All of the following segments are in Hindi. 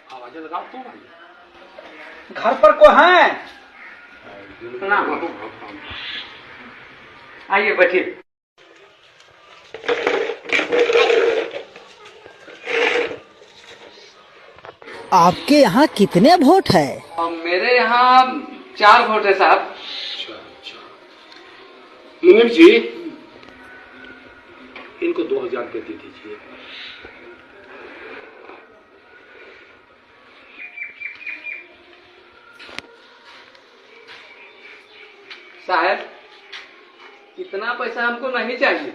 आवाजें लगाओ तो भाई। घर पर को है? आइए बैठिए। आपके यहाँ कितने वोट है? और मेरे यहाँ 4 वोट है साहब। अच्छा अच्छा। मुनीम जी, इनको 2000 रुपये दे दीजिए। साहब, इतना पैसा हमको नहीं चाहिए।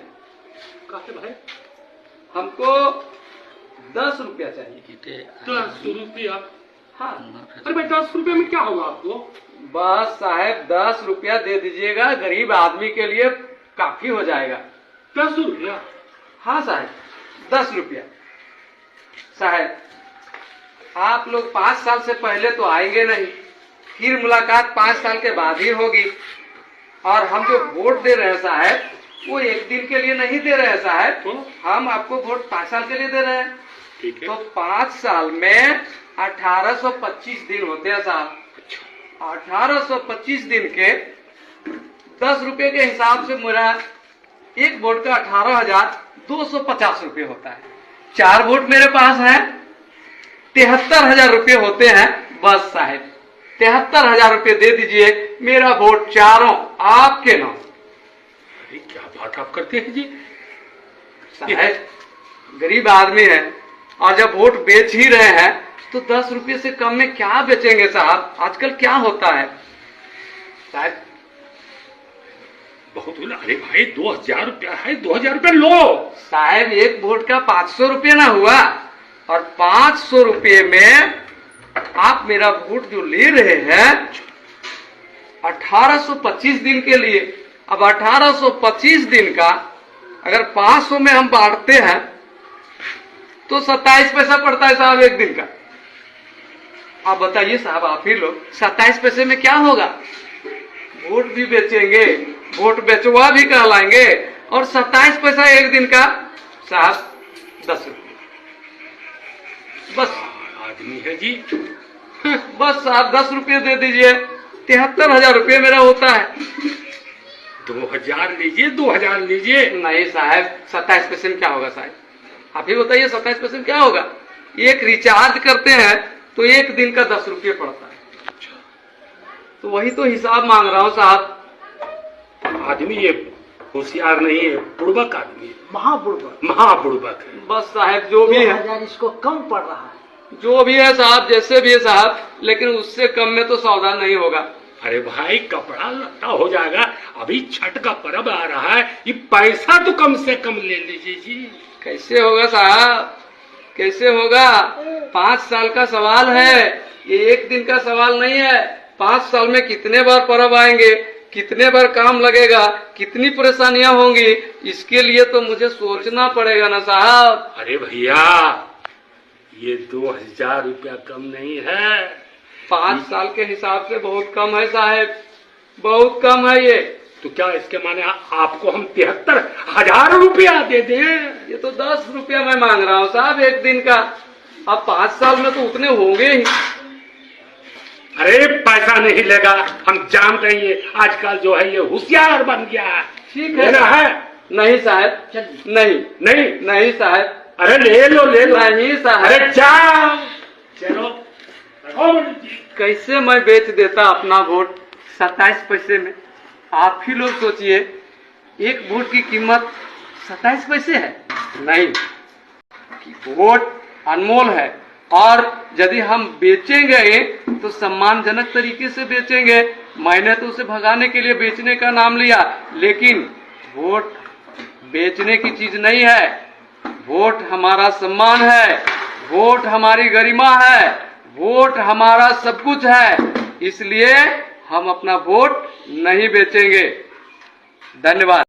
कहा भाई? हमको 10 रुपया चाहिए। 10 रुपया? हाँ। अरे भाई 10 रुपये में क्या होगा आपको? बस साहब 10 रुपया दे दीजिएगा, गरीब आदमी के लिए काफी हो जाएगा। 10 रुपया? हाँ साहब, 10 रुपया। साहब, आप लोग 5 साल से पहले तो आएंगे नहीं, फिर मुलाकात 5 साल के बाद ही होगी। और हम जो वोट दे रहे हैं साहब, वो एक दिन के लिए नहीं दे रहे हैं साहब, हम आपको वोट 5 साल के लिए दे रहे हैं। ठीक है। तो 5 साल में 1825 दिन होते हैं साहब। 1825 दिन के 10 रुपये के हिसाब से मेरा एक वोट का 18,250 रुपये होता है। 4 वोट मेरे पास है, 73,000 रुपये होते हैं। बस साहब 73,000 रुपये दे दीजिए, मेरा वोट चारों आपके नाम। अरे क्या बात आप करते हैं जी? साहब गरीब आदमी है, और जब वोट बेच ही रहे हैं तो 10 रुपये से कम में क्या बेचेंगे साहब? आजकल क्या होता है साहब? बहुत हुआ। अरे भाई 2000 रुपया है, 2000 रुपया लो। साहब एक वोट का 500 रुपये ना हुआ, और 500 रुपये में आप मेरा वोट जो ले रहे हैं 1825 दिन के लिए। अब 1825 दिन का अगर 500 में हम बांटते हैं तो 27 पैसा पड़ता है साहब एक दिन का। आप बताइए साहब, आप ही लोग 27 पैसे में क्या होगा? वोट भी बेचेंगे, वोट बेचवा भी कहलाएंगे, और 27 पैसा एक दिन का साहब 10 रुपये। बस आदमी है जी। बस साहब 10 रुपये दे दीजिए, 73,000 रुपये मेरा होता है। 2000 लीजिए, 2000 लीजिए। नहीं साहब, 27 पैसे में क्या होगा साहब? आप ही बताइए 27 पैसे में क्या होगा? एक रिचार्ज करते हैं तो एक दिन का 10 रुपये पड़ता है। तो वही तो हिसाब मांग रहा हूँ साहब। आदमी ये होशियार नहीं है, बुड़बक आदमी है, महाबुड़बक। महाबुड़बक है। बस साहब जो भी है, 2000 इसको कम पड़ रहा है। जो भी है साहब, जैसे भी है साहब, लेकिन उससे कम में तो सौदा नहीं होगा। अरे भाई कपड़ा लत्ता हो जाएगा, अभी छठ का पर्व आ रहा है, ये पैसा तो कम से कम ले लीजिए जी। कैसे होगा साहब, कैसे होगा? 5 साल का सवाल है, ये एक दिन का सवाल नहीं है। 5 साल में कितने बार पर्व आएंगे, कितने बार काम लगेगा, कितनी परेशानियां होंगी, इसके लिए तो मुझे सोचना पड़ेगा ना साहब। अरे भैया ये 2000 रुपया कम नहीं है। 5 साल के हिसाब से बहुत कम है साहब, बहुत कम है ये। तो क्या इसके माने आपको हम 73,000 रुपया दे दें? ये तो 10 रुपया मैं मांग रहा हूँ साहब एक दिन का। अब 5 साल में तो उतने होंगे ही। अरे पैसा नहीं लेगा, हम जानते हैं ये आजकल जो है ये होशियार बन गया है। ठीक है लेना है? नहीं साहब, नहीं नहीं नहीं साहब, अरे ले लो ले लो। नहीं साहब। अरे जाओ चलो। कैसे मैं बेच देता अपना वोट 27 पैसे में? आप ही लोग सोचिए, एक वोट की कीमत 27 पैसे है। नहीं, वोट अनमोल है, और यदि हम बेचेंगे तो सम्मानजनक तरीके से बेचेंगे। मैंने तो उसे भगाने के लिए बेचने का नाम लिया, लेकिन वोट बेचने की चीज नहीं है। वोट हमारा सम्मान है, वोट हमारी गरिमा है, वोट हमारा सब कुछ है। इसलिए हम अपना वोट नहीं बेचेंगे। धन्यवाद।